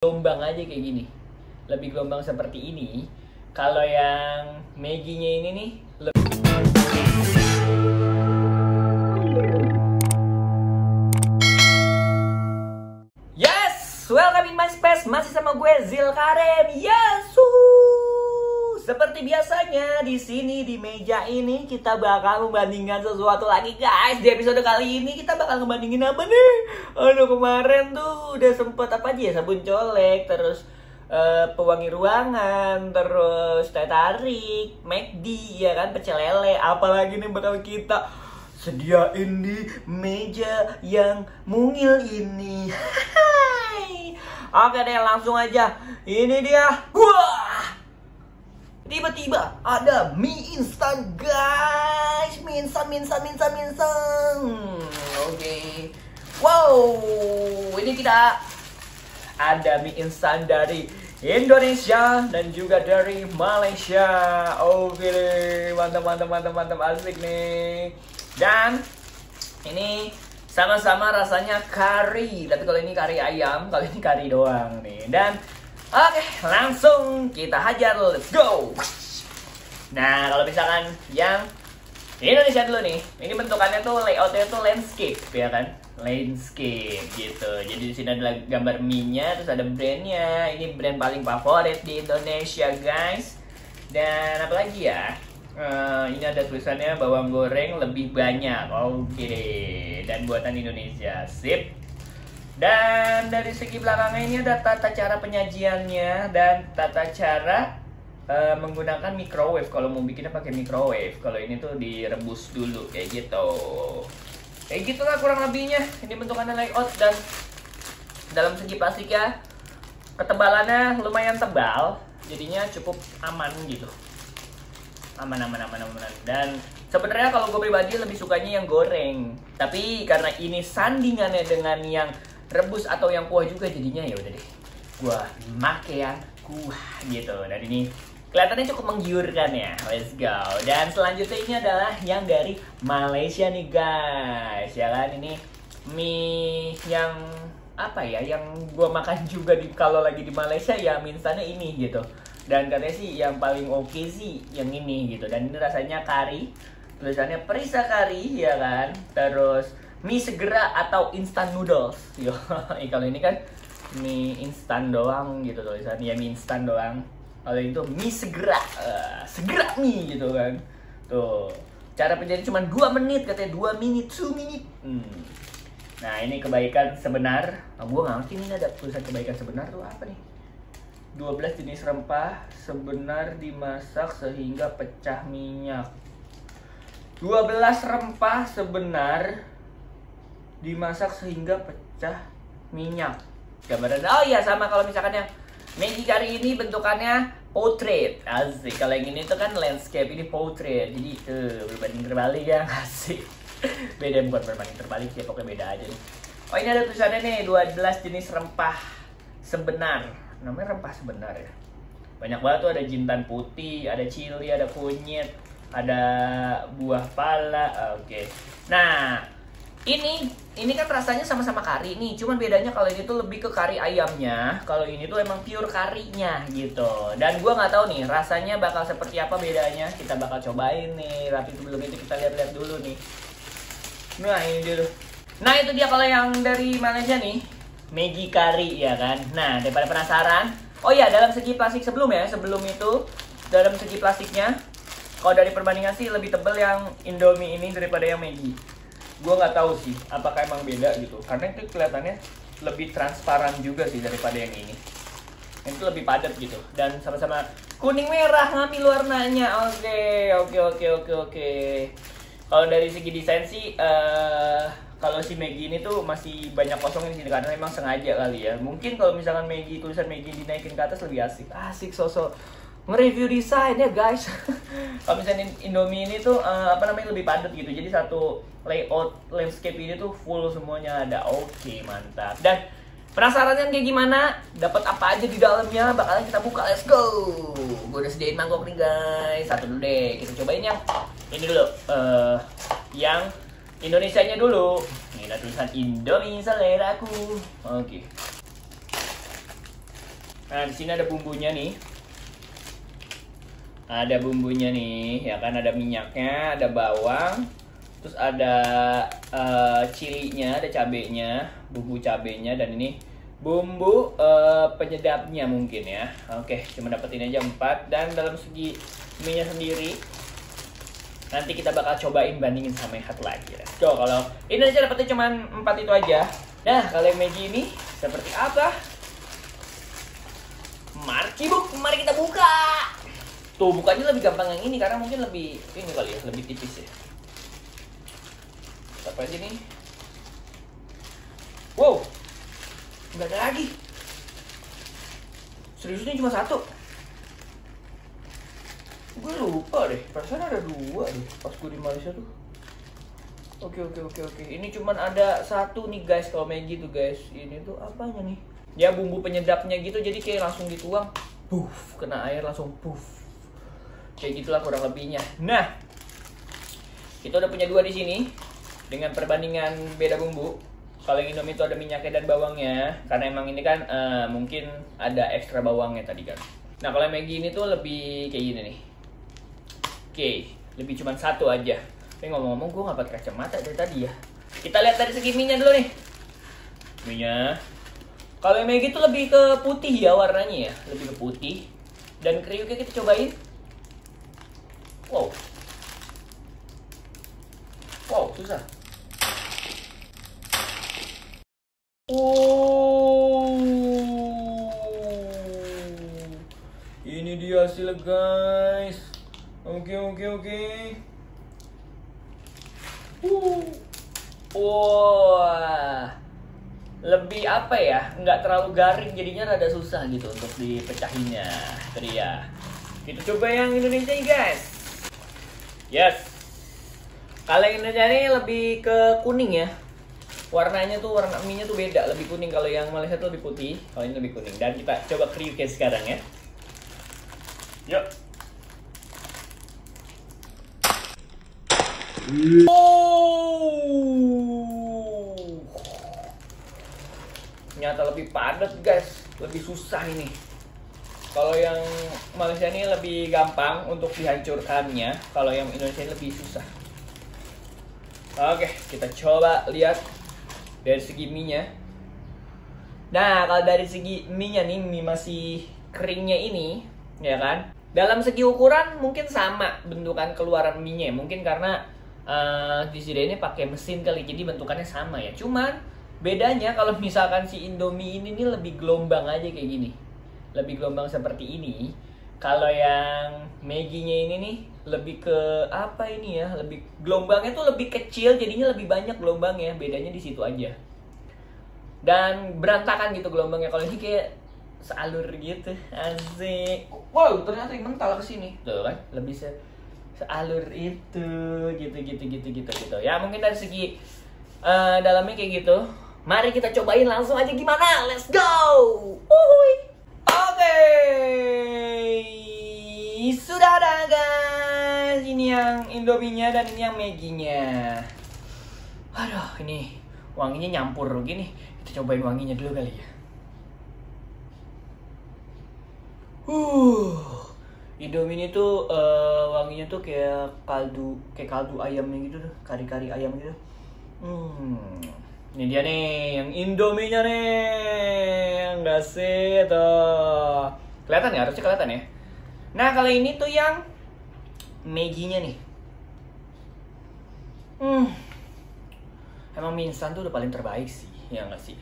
Gelombang aja kayak gini, lebih gelombang seperti ini. Kalau yang Maggie-nya ini nih Yes, welcome in my space, masih sama gue Zil Karim. Yesu. Seperti biasanya di sini di meja ini kita bakal membandingkan sesuatu lagi guys. Di episode kali ini kita bakal ngebandingin apa nih? Aduh, kemarin tuh udah sempet apa aja ya, sabun colek, terus pewangi ruangan, terus teh tarik, McD ya kan, pecel lele. Apalagi nih bakal kita sediain di meja yang mungil ini. Oke deh, langsung aja. Ini dia. Wah! Tiba-tiba ada mie instan guys. Mie instan. Oke. Wow, ini kita ada mie instan dari Indonesia dan juga dari Malaysia. Oke, mantap asik nih. Dan ini sama-sama rasanya kari, tapi kalau ini kari ayam, kalau ini kari doang nih. Dan oke, langsung kita hajar, let's go. Nah, kalau misalkan yang Indonesia dulu nih, ini bentukannya tuh layoutnya tuh landscape ya kan, landscape gitu. Jadi di sini ada gambar mie-nya, terus ada brandnya. Ini brand paling favorit di Indonesia guys. Dan apa lagi ya? Ini ada tulisannya bawang goreng lebih banyak. Oke, dan buatan Indonesia, sip. Dan dari segi belakangnya ini ada tata cara penyajiannya dan tata cara menggunakan microwave. Kalau mau bikinnya pakai microwave, kalau ini tuh direbus dulu kayak gitu. Kayak gitulah kurang lebihnya. Ini bentukannya layout dan dalam segi plastiknya ketebalannya lumayan tebal, jadinya cukup aman gitu. Aman. Dan sebenarnya kalau gue pribadi lebih sukanya yang goreng, tapi karena ini sandingannya dengan yang rebus atau yang kuah juga, jadinya ya udah deh gua make yang kuah gitu. Dan ini kelihatannya cukup menggiurkan ya. Let's go. Dan selanjutnya ini adalah yang dari Malaysia nih guys. Ya kan, ini mie yang apa ya, yang gua makan juga kalau lagi di Malaysia ya, mie instannya ini gitu. Dan katanya sih yang paling oke sih yang ini gitu. Dan ini rasanya kari, tulisannya Perisa Kari ya kan. Terus mie segera atau instant noodles. Yo, kalau ini kan mie instan doang gitu tulisannya, ya mie instan doang. Kalau itu mie segera, segera mie gitu kan. Tuh, cara penjadi cuma 2 menit katanya, 2 menit, 2 menit. Nah, ini kebaikan sebenar. Nah, gue nggak ngerti ini ada tulisan kebaikan sebenar tuh apa nih. 12 jenis rempah sebenar dimasak sehingga pecah minyak. 12 rempah sebenar dimasak sehingga pecah minyak. Gambaran. Oh iya, sama kalau misalkan yang Maggie kari ini bentukannya portrait. Asik. Kalau yang ini tuh kan landscape, ini portrait. Jadi berbanding terbalik ya, asik. Beda, bukan berbanding terbalik ya, pokoknya beda aja nih. Oh, ini ada tulisannya nih, 12 jenis rempah sebenar. Namanya rempah sebenar ya. Banyak banget tuh, ada jintan putih, ada cili, ada kunyit, ada buah pala. Oke. Nah, ini kan rasanya sama-sama kari nih, cuman bedanya kalau ini tuh lebih ke kari ayamnya, kalau ini tuh emang pure karinya gitu. Dan gua nggak tahu nih rasanya bakal seperti apa bedanya. Kita bakal cobain nih, tapi sebelum itu kita lihat-lihat dulu nih. Nah, ini dulu. Nah, itu dia kalau yang dari Malaysia nih, Maggie kari ya kan. Nah, daripada penasaran, oh ya, dalam segi plastik sebelum itu, dalam segi plastiknya, kalau dari perbandingan sih lebih tebal yang Indomie ini daripada yang Maggie. Gue nggak tahu sih apakah emang beda gitu, karena itu kelihatannya lebih transparan juga sih daripada yang ini. Yang itu lebih padat gitu, dan sama-sama kuning merah ngambil warnanya. Oke. Kalau dari segi desain sih, kalau si Maggie ini tuh masih banyak kosong di sini karena memang sengaja kali ya. Mungkin kalau misalkan Maggie, tulisan Maggie dinaikin ke atas lebih asik sosok nge-review desain ya guys. Kalau misalnya Indomie ini tuh lebih padat gitu. Jadi satu layout landscape ini tuh full semuanya ada. Oke, mantap. Dan penasaran kan kayak gimana? Dapat apa aja di dalamnya? Bakalan kita buka. Let's go. Gue udah sediain mangkok nih guys. Satu dulu deh. Kita cobain yang ini dulu. Yang Indonesianya dulu. Ini ada tulisan Indomie seleraku. Oke. Nah, di sini ada bumbunya nih. Ada bumbunya nih, ya kan, ada minyaknya, ada bawang, terus ada cilinya, ada cabenya, bumbu cabenya, dan ini bumbu penyedapnya mungkin ya. Oke, cuma dapetin aja 4. Dan dalam segi mie-nya sendiri, nanti kita bakal cobain bandingin sama yang satu lagi. Let's go. Kalau Indonesia dapetnya cuma 4 itu aja. Nah, kalau yang Maggi ini seperti apa? Mari kita buka. Tuh, bukanya lebih gampang yang ini karena mungkin lebih ini kali ya, lebih tipis ya. Apa aja nih? Wow, nggak ada lagi. Serius ini cuma 1. Gue lupa deh, perasaan ada 2 deh pas gue di Malaysia tuh. Oke. Ini cuman ada 1 nih guys kalau Maggi tuh guys. Ini tuh apanya nih? Ya bumbu penyedapnya gitu, jadi kayak langsung dituang, puff, kena air langsung puff. Kayak gitulah kurang lebihnya. Nah, kita udah punya 2 di sini dengan perbandingan beda bumbu. Kalau yang Indomie itu ada minyaknya dan bawangnya, karena emang ini kan mungkin ada ekstra bawangnya tadi kan. Nah, kalau yang Maggi ini tuh lebih kayak gini nih. Oke, lebih cuma 1 aja. Tapi ngomong-ngomong gue nggak pakai kacamata dari tadi ya. Kita lihat dari segi mie-nya dulu nih. Mie-nya. Kalau yang Maggi itu lebih ke putih ya warnanya ya, lebih ke putih. Dan kriuknya kita cobain. Wow, susah. Ini dia hasilnya guys. Oke. Wah. Lebih apa ya, nggak terlalu garing, jadinya rada susah gitu untuk dipecahinnya. Tadi ya, kita coba yang Indonesia nih guys. Yes, kalau yang Indonesia ini lebih ke kuning ya, warnanya tuh, warna mie nya tuh beda, lebih kuning. Kalau yang Malaysia tuh lebih putih, kalau ini lebih kuning. Dan kita coba kriuknya sekarang ya. Yuk. Ternyata lebih padat guys, lebih susah ini. Kalau yang Malaysia ini lebih gampang untuk dihancurkannya, kalau yang Indonesia ini lebih susah. Oke, kita coba lihat dari segi mie-nya. Nah, kalau dari segi mie-nya nih, mie masih keringnya ini, ya kan? Dalam segi ukuran mungkin sama bentukan keluaran mie-nya, mungkin karena di sini ini pakai mesin kali, jadi bentukannya sama ya. Cuman bedanya kalau misalkan si Indomie ini nih lebih gelombang aja kayak gini, lebih gelombang seperti ini. Kalau yang Maggi-nya ini nih lebih ke apa ini ya, lebih gelombangnya tuh lebih kecil, jadinya lebih banyak gelombangnya. Bedanya di situ aja. Dan berantakan gitu gelombangnya. Kalau ini kayak sealur gitu, asik. Wow, ternyata yang mental kesini, tuh kan, lebih sealur itu, gitu. Ya mungkin dari segi dalamnya kayak gitu. Mari kita cobain langsung aja gimana. Let's go. Oke, sudah ada guys. Ini yang Indomie-nya dan ini yang Maggi-nya. Aduh, ini wanginya nyampur gini. Kita cobain wanginya dulu kali ya. Indomie ini tuh wanginya tuh kayak kaldu ayamnya gitu tuh, kari-kari ayam gitu. Ini dia nih, yang Indomie-nya nih, yang gasih tuh. Kelihatan ya, harusnya kelihatan ya. Nah, kalau ini tuh yang Maggi-nya nih. Emang mie instan tuh udah paling terbaik sih, ya nggak sih?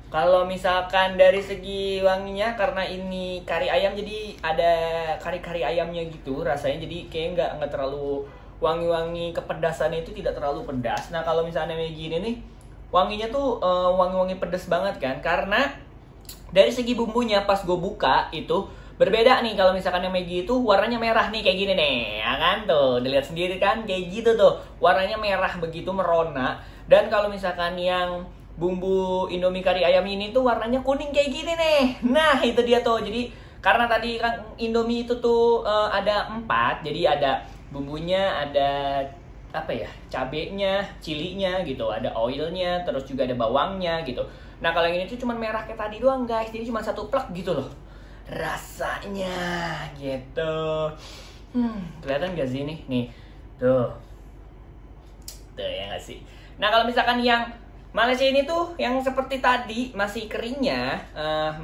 Kalau misalkan dari segi wanginya, karena ini kari ayam, jadi ada kari-kari ayamnya gitu rasanya, jadi kayak nggak terlalu wangi-wangi, kepedasannya itu tidak terlalu pedas. Nah, kalau misalnya Maggi ini nih, wanginya tuh wangi-wangi pedas banget kan, karena dari segi bumbunya pas gue buka itu berbeda nih. Kalau misalkan yang Maggi itu warnanya merah nih kayak gini nih, ya kan tuh, dilihat sendiri kan kayak gitu tuh, warnanya merah begitu merona. Dan kalau misalkan yang bumbu Indomie kari ayam ini tuh warnanya kuning kayak gini nih. Nah, itu dia tuh. Jadi karena tadi kan Indomie itu tuh ada 4, jadi ada bumbunya, ada apa ya, cabenya, cilinya gitu, ada oilnya, terus juga ada bawangnya gitu. Nah, kalau yang ini tuh cuma merah kayak tadi doang guys, jadi cuma 1 plek gitu loh. rasanya gitu. Kelihatan gak sih nih tuh ya gak sih. Nah kalau misalkan yang Malaysia ini tuh yang seperti tadi masih keringnya,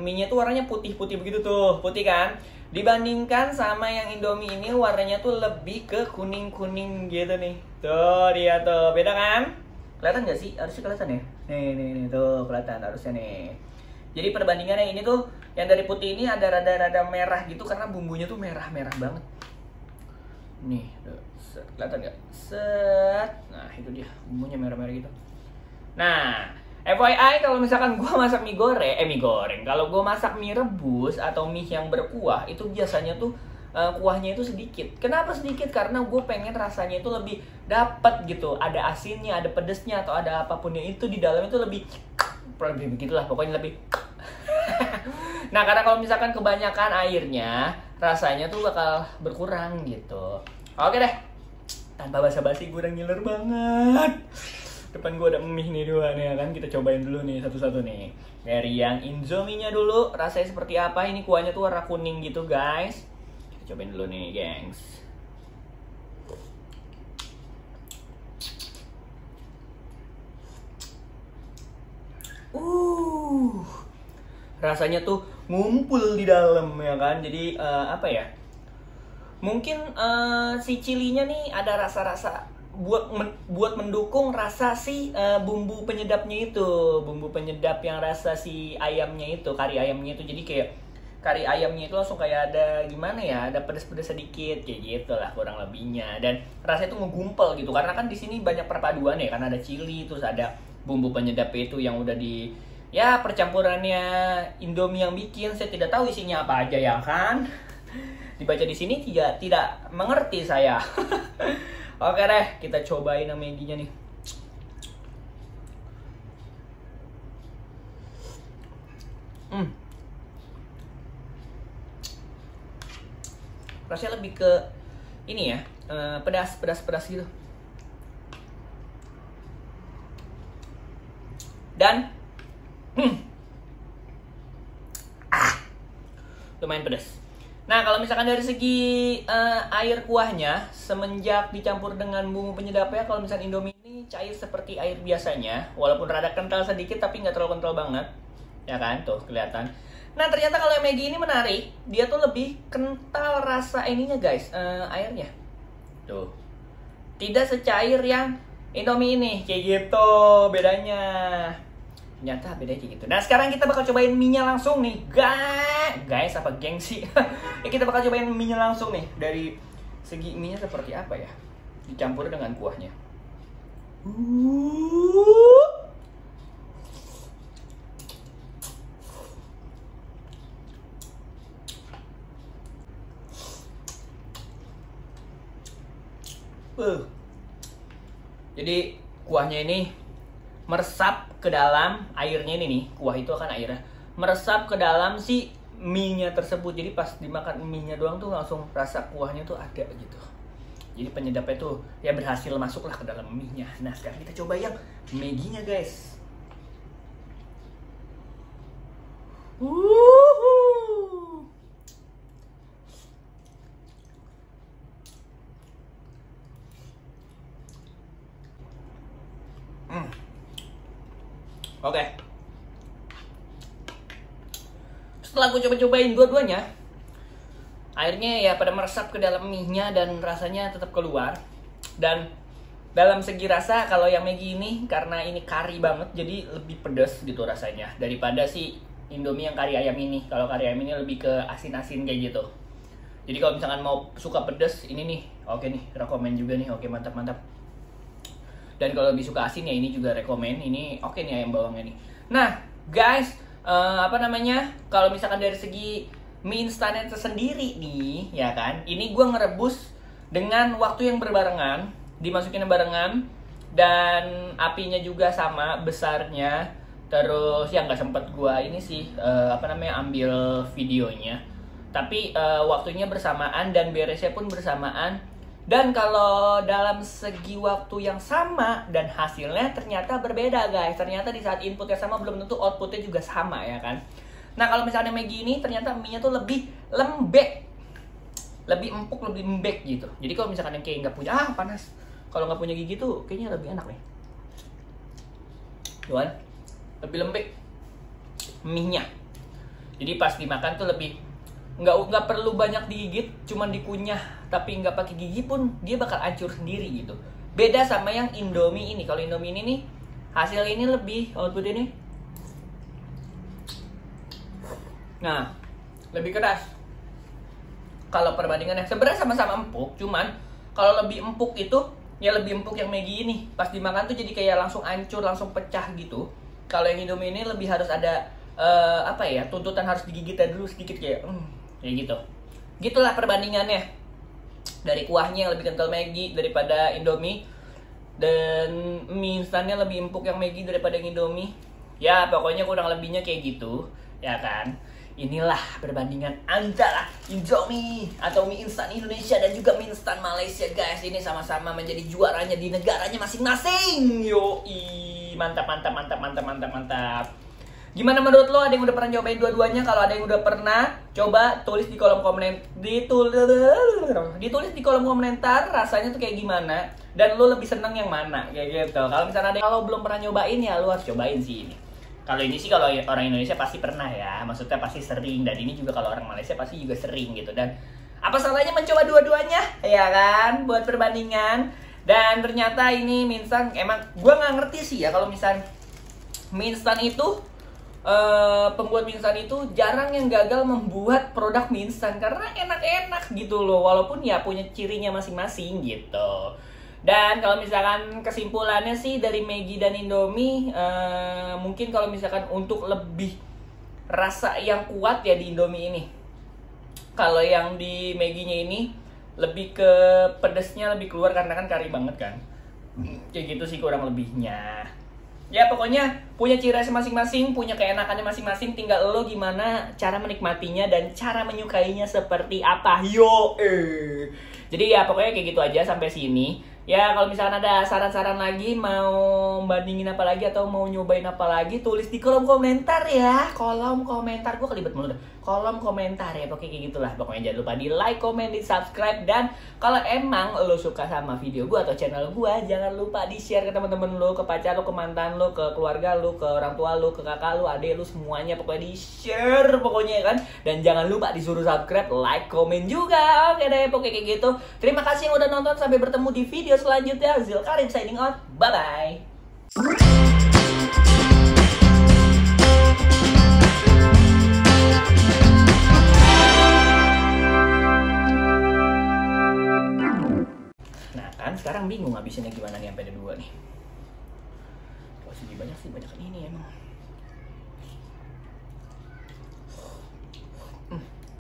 mie-nya tuh warnanya putih-putih begitu tuh, putih kan. Dibandingkan sama yang Indomie ini warnanya tuh lebih ke kuning-kuning gitu nih. Tuh dia tuh, beda kan? Kelihatan gak sih? Harusnya kelihatan ya. Nih tuh kelihatan harusnya nih. Jadi perbandingannya ini tuh yang dari putih ini ada rada-rada merah gitu karena bumbunya tuh merah-merah banget. Nih, set, kelihatan nggak? Set. Nah, itu dia bumbunya merah-merah gitu. Nah, FYI kalau misalkan gue masak mie goreng, kalau gue masak mie rebus atau mie yang berkuah itu biasanya tuh kuahnya itu sedikit. Kenapa sedikit? Karena gue pengen rasanya itu lebih dapat gitu. Ada asinnya, ada pedesnya atau ada apapun yang itu di dalam itu lebih begitulah, pokoknya lebih. Nah, karena kalau misalkan kebanyakan airnya, rasanya tuh bakal berkurang gitu. Oke deh, tanpa basa-basi gue udah ngiler banget. Depan gue ada mie nih dua nih kan, kita cobain dulu nih satu-satu nih. Dari yang Indomie-nya dulu, rasanya seperti apa? Ini kuahnya tuh warna kuning gitu guys. Kita cobain dulu nih gengs. Rasanya tuh ngumpul di dalam ya kan. Jadi apa ya? Mungkin si cilinya nih ada rasa-rasa buat mendukung rasa si bumbu penyedapnya itu, bumbu penyedap yang rasa si ayamnya itu, kari ayamnya itu. Jadi kayak kari ayamnya itu langsung kayak ada gimana ya, ada pedes-pedes sedikit kayak gitu lah kurang lebihnya. Dan rasanya tuh ngegumpel gitu karena kan di sini banyak perpaduan ya, karena ada cili terus ada bumbu penyedap itu yang udah di ya percampurannya Indomie yang bikin. Saya tidak tahu isinya apa aja ya kan. Dibaca di sini tidak mengerti saya. Oke deh, kita cobain yang Maggi-nya nih. Rasanya lebih ke ini ya, pedas gitu. Dan lumayan pedas. Nah kalau misalkan dari segi air kuahnya, semenjak dicampur dengan bumbu penyedapnya, kalau misalkan Indomie ini cair seperti air biasanya, walaupun rada kental sedikit tapi nggak terlalu kental banget, ya kan? Tuh kelihatan. Nah ternyata kalau yang Maggi ini menarik, dia tuh lebih kental rasa ininya guys, airnya. Tuh, tidak secair yang Indomie ini, kayak gitu bedanya. Ternyata bedanya kayak gitu. Nah sekarang kita bakal cobain mie-nya langsung nih guys, apa gengsi. Ya kita bakal cobain mie-nya langsung nih. Dari segi mie-nya seperti apa ya, dicampur dengan kuahnya. Jadi kuahnya ini meresap ke dalam airnya ini nih. Kuah itu akan airnya meresap ke dalam si mie-nya tersebut. Jadi pas dimakan mie-nya doang tuh langsung rasa kuahnya tuh ada gitu. Jadi penyedapnya tuh ya berhasil masuklah ke dalam mie-nya. Nah sekarang kita coba yang Maggi-nya guys. Oke. Setelah gue coba-cobain dua-duanya, airnya ya pada meresap ke dalam mie-nya dan rasanya tetap keluar. Dan dalam segi rasa kalau yang Maggi ini karena ini kari banget jadi lebih pedas gitu rasanya daripada si Indomie yang kari ayam ini. Kalau kari ayam ini lebih ke asin-asin kayak gitu. Jadi kalau misalkan mau suka pedas ini nih, oke nih, rekomen juga nih. Oke, mantap-mantap. Dan kalau lebih suka asin ya ini juga rekomen. Ini oke nih ayam bawangnya nih. Nah guys, kalau misalkan dari segi mie instannya tersendiri nih ya kan, ini gue ngerebus dengan waktu yang berbarengan, dimasukin barengan, dan apinya juga sama besarnya. Terus ya nggak sempet gue ini sih ambil videonya, tapi waktunya bersamaan dan beresnya pun bersamaan. Dan kalau dalam segi waktu yang sama dan hasilnya ternyata berbeda guys. Ternyata di saat inputnya sama belum tentu outputnya juga sama ya kan. Nah kalau misalnya Maggi ini ternyata mie-nya tuh lebih lembek, lebih empuk, lebih lembek gitu. Jadi kalau misalkan yang kayak nggak punya, panas, kalau nggak punya gigi tuh kayaknya lebih enak nih. Tuan, lebih lembek mie-nya. Jadi pas dimakan tuh lebih nggak perlu banyak digigit, cuman dikunyah, tapi nggak pakai gigi pun dia bakal hancur sendiri gitu. Beda sama yang Indomie ini. Kalau Indomie ini nih hasil ini lebih output ini. Nah, lebih keras. Kalau perbandingannya sebenarnya sama-sama empuk, cuman kalau lebih empuk itu ya lebih empuk yang Maggi ini. Pas dimakan tuh jadi kayak langsung hancur, langsung pecah gitu. Kalau yang Indomie ini lebih harus ada tuntutan harus digigit dulu sedikit kayak gitu. Gitulah perbandingannya. Dari kuahnya yang lebih kental Maggi daripada Indomie, dan mie instannya lebih empuk yang Maggi daripada yang Indomie. Ya pokoknya kurang lebihnya kayak gitu, ya kan. Inilah perbandingan antara Indomie atau mie instan Indonesia dan juga mie instan Malaysia, guys. Ini sama-sama menjadi juaranya di negaranya masing-masing. Yoi, mantap. Gimana menurut lo? Ada yang udah pernah nyobain dua-duanya? Kalau ada yang udah pernah, coba tulis di kolom komentar. Ditulis di kolom komentar rasanya tuh kayak gimana dan lo lebih seneng yang mana kayak gitu. Kalau misalnya kalau belum pernah nyobain ya lo harus cobain sih ini. Kalau ini sih kalau orang Indonesia pasti pernah ya, maksudnya pasti sering, dan ini juga kalau orang Malaysia pasti juga sering gitu. Dan apa salahnya mencoba dua-duanya, ya kan, buat perbandingan. Dan ternyata ini mie instan emang gue nggak ngerti sih ya kalau misal mie instan itu pembuat mie instan itu jarang yang gagal membuat produk mie instan karena enak-enak gitu loh, walaupun ya punya cirinya masing-masing gitu. Dan kalau misalkan kesimpulannya sih dari Maggi dan Indomie, mungkin kalau misalkan untuk lebih rasa yang kuat ya di Indomie ini. Kalau yang di Maggi-nya ini lebih ke pedesnya lebih keluar karena kan kari banget kan. Kayak gitu sih kurang lebihnya. Ya pokoknya punya ciri khas masing-masing, punya keenakannya masing-masing, tinggal lo gimana cara menikmatinya dan cara menyukainya seperti apa. Jadi ya pokoknya kayak gitu aja sampai sini. Ya kalau misalkan ada saran-saran lagi, mau bandingin apa lagi atau mau nyobain apa lagi, tulis di kolom komentar ya. Kolom komentar, gue kelibet mulu deh. Kolom komentar ya, pokoknya kayak gitulah. Pokoknya jangan lupa di like, komen, di subscribe. Dan kalau emang lo suka sama video gue atau channel gue, jangan lupa di share ke teman-teman lo, ke pacar lo, ke mantan lo, ke keluarga lo, ke orang tua lo, ke kakak lo, adik lo, semuanya pokoknya di share pokoknya kan. Dan jangan lupa disuruh subscribe, like, komen juga. Oke deh, pokoknya kayak gitu. Terima kasih yang udah nonton, sampai bertemu di video selanjutnya. Zilkarim signing out, bye bye. Nah kan sekarang bingung habisinnya gimana nih sampai ada 2 nih. Kalau segini banyak sih, banyak ini emang.